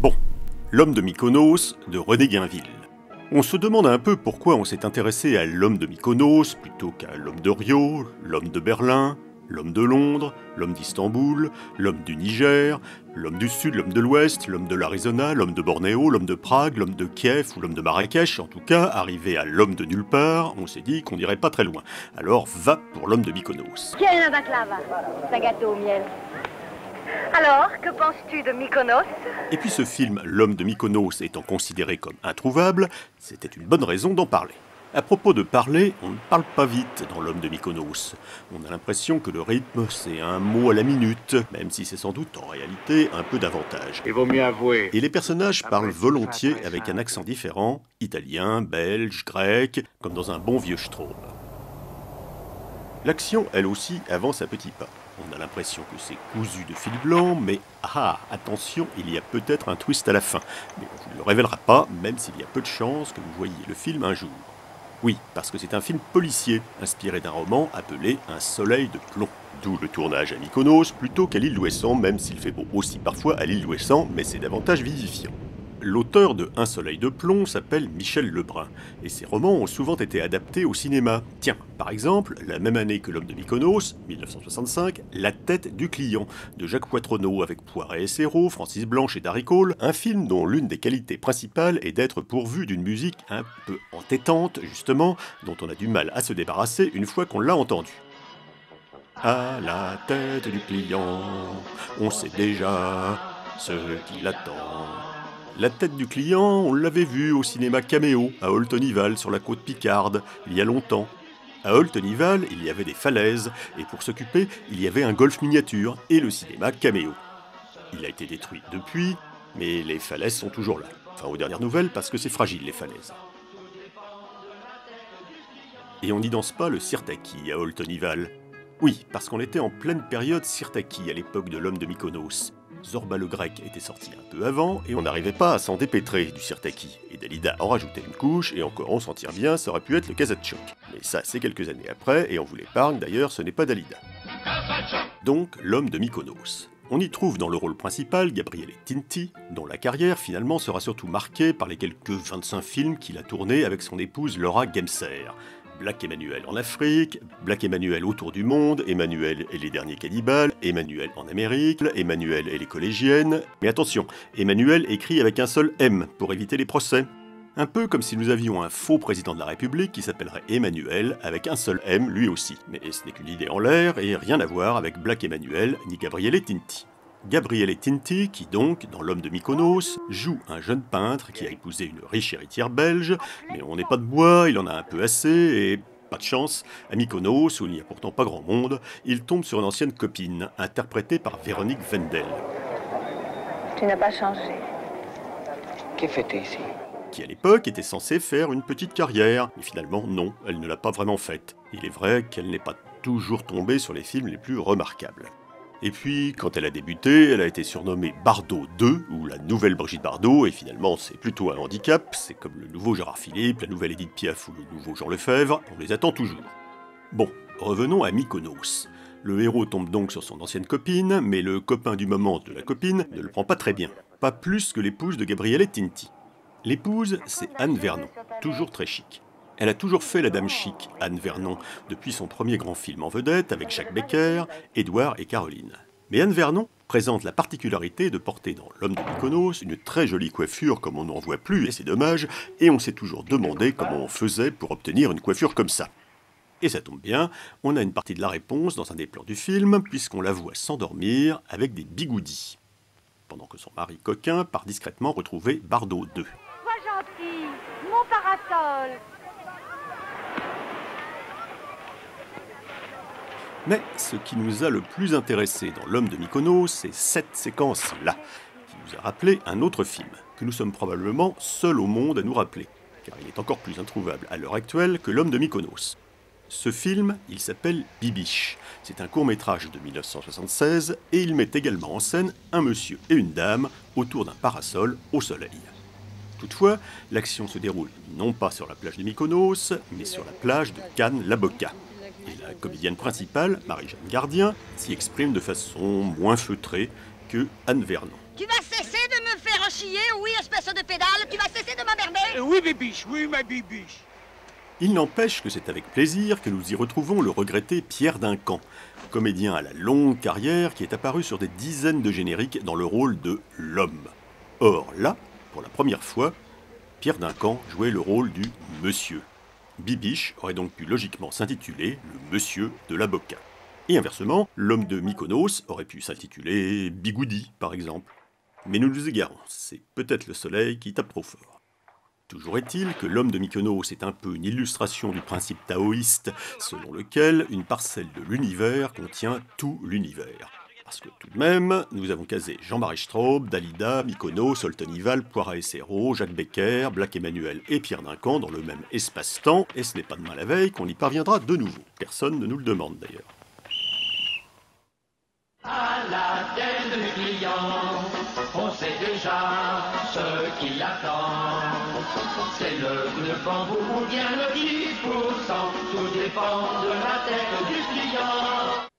Bon, L'homme de Mykonos de René Guinville. On se demande un peu pourquoi on s'est intéressé à l'homme de Mykonos plutôt qu'à l'homme de Rio, l'homme de Berlin, l'homme de Londres, l'homme d'Istanbul, l'homme du Niger, l'homme du Sud, l'homme de l'Ouest, l'homme de l'Arizona, l'homme de Bornéo, l'homme de Prague, l'homme de Kiev ou l'homme de Marrakech. En tout cas, arrivé à l'homme de nulle part, on s'est dit qu'on n'irait pas très loin. Alors va pour l'homme de Mykonos. Tiens, un baklava, c'est un gâteau au miel. Alors, que penses-tu de Mykonos? Et puis ce film, L'homme de Mykonos étant considéré comme introuvable, c'était une bonne raison d'en parler. À propos de parler, on ne parle pas vite dans L'homme de Mykonos. On a l'impression que le rythme, c'est un mot à la minute, même si c'est sans doute en réalité un peu davantage. Il vaut mieux avouer. Et les personnages parlent volontiers avec un accent différent, italien, belge, grec, comme dans un bon vieux Straume. L'action, elle aussi, avance à petits pas. On a l'impression que c'est cousu de fil blanc, mais attention, il y a peut-être un twist à la fin. Mais on ne vous le révélera pas, même s'il y a peu de chances que vous voyiez le film un jour. Oui, parce que c'est un film policier, inspiré d'un roman appelé Un soleil de plomb. D'où le tournage à Mykonos plutôt qu'à l'île d'Ouessant, même s'il fait beau aussi parfois à l'île d'Ouessant, mais c'est davantage vivifiant. L'auteur de Un soleil de plomb s'appelle Michel Lebrun, et ses romans ont souvent été adaptés au cinéma. Tiens, par exemple, la même année que L'homme de Mykonos, 1965, La tête du client, de Jacques Poitronneau avec Poiret et Serrault, Francis Blanche et Darry Cole, un film dont l'une des qualités principales est d'être pourvu d'une musique un peu entêtante, justement, dont on a du mal à se débarrasser une fois qu'on l'a entendue. À la tête du client, on sait déjà ce qui l'attend. La tête du client, on l'avait vu au cinéma Caméo, à Oltenival, sur la côte Picarde, il y a longtemps. À Oltenival, il y avait des falaises, et pour s'occuper, il y avait un golf miniature et le cinéma Caméo. Il a été détruit depuis, mais les falaises sont toujours là. Enfin, aux dernières nouvelles, parce que c'est fragile, les falaises. Et on n'y danse pas le sirtaki à Oltenival. Oui, parce qu'on était en pleine période sirtaki à l'époque de l'homme de Mykonos. Zorba le grec était sorti un peu avant, et on n'arrivait pas à s'en dépêtrer du sirtaki. Et Dalida en rajoutait une couche, et encore on s'en tire bien, ça aurait pu être le Kazatchok. Mais ça, c'est quelques années après, et on vous l'épargne, d'ailleurs, ce n'est pas Dalida. Donc, l'homme de Mykonos. On y trouve dans le rôle principal Gabriele Tinti, dont la carrière finalement sera surtout marquée par les quelques 25 films qu'il a tournés avec son épouse Laura Gemser. Black Emmanuel en Afrique, Black Emmanuel autour du monde, Emmanuel et les derniers cannibales, Emmanuel en Amérique, Emmanuel et les collégiennes. Mais attention, Emmanuel écrit avec un seul M pour éviter les procès. Un peu comme si nous avions un faux président de la République qui s'appellerait Emmanuel avec un seul M lui aussi. Mais ce n'est qu'une idée en l'air et rien à voir avec Black Emmanuel ni Gabriele Tinti. Gabriele Tinti, qui donc, dans L'homme de Mykonos, joue un jeune peintre qui a épousé une riche héritière belge, mais on n'est pas de bois, il en a un peu assez, et pas de chance, à Mykonos, où il n'y a pourtant pas grand monde, il tombe sur une ancienne copine, interprétée par Véronique Wendel. Tu n'as pas changé. Que fais-tu ici? Qui à l'époque était censée faire une petite carrière, mais finalement non, elle ne l'a pas vraiment faite. Il est vrai qu'elle n'est pas toujours tombée sur les films les plus remarquables. Et puis, quand elle a débuté, elle a été surnommée Bardot 2, ou la nouvelle Brigitte Bardot, et finalement c'est plutôt un handicap, c'est comme le nouveau Gérard Philippe, la nouvelle Édith Piaf ou le nouveau Jean Lefebvre, on les attend toujours. Bon, revenons à Mykonos. Le héros tombe donc sur son ancienne copine, mais le copain du moment de la copine ne le prend pas très bien. Pas plus que l'épouse de Gabriele Tinti. L'épouse, c'est Anne Vernon, toujours très chic. Elle a toujours fait la dame chic, Anne Vernon, depuis son premier grand film en vedette avec Jacques Becker, Édouard et Caroline. Mais Anne Vernon présente la particularité de porter dans L'homme de Mykonos une très jolie coiffure comme on n'en voit plus, et c'est dommage, et on s'est toujours demandé comment on faisait pour obtenir une coiffure comme ça. Et ça tombe bien, on a une partie de la réponse dans un des plans du film, puisqu'on la voit s'endormir avec des bigoudis, pendant que son mari coquin part discrètement retrouver Bardot 2. Sois gentil, mon parasol. Mais ce qui nous a le plus intéressé dans L'homme de Mykonos, c'est cette séquence-là, qui nous a rappelé un autre film, que nous sommes probablement seuls au monde à nous rappeler, car il est encore plus introuvable à l'heure actuelle que L'homme de Mykonos. Ce film, il s'appelle Bibiche. C'est un court-métrage de 1976, et il met également en scène un monsieur et une dame autour d'un parasol au soleil. Toutefois, l'action se déroule non pas sur la plage de Mykonos, mais sur la plage de Cannes-la-Boca. Et la comédienne principale, Marie-Jeanne Gardien, s'y exprime de façon moins feutrée que Anne Vernon. Tu vas cesser de me faire chier, oui, espèce de pédale, tu vas cesser de m'emmerder. Oui, Bibiche, oui, ma Bibiche. Il n'empêche que c'est avec plaisir que nous y retrouvons le regretté Pierre Duncan, comédien à la longue carrière qui est apparu sur des dizaines de génériques dans le rôle de l'homme. Or là, pour la première fois, Pierre Duncan jouait le rôle du monsieur. Bibiche aurait donc pu logiquement s'intituler le monsieur de la Boca. Et inversement, l'homme de Mykonos aurait pu s'intituler Bigoudi, par exemple. Mais nous nous égarons, c'est peut-être le soleil qui tape trop fort. Toujours est-il que l'homme de Mykonos est un peu une illustration du principe taoïste, selon lequel une parcelle de l'univers contient tout l'univers. Parce que tout de même, nous avons casé Jean-Marie Straub, Dalida, Mykonos, Soltonival, Poirat et Serrault, Jacques Becker, Black Emmanuel et Pierre Duncan dans le même espace-temps, et ce n'est pas demain la veille qu'on y parviendra de nouveau. Personne ne nous le demande d'ailleurs. À la tête du client, on sait déjà ce qui attend. C'est le bambou ou bien le 10%, tout dépend de la tête du client.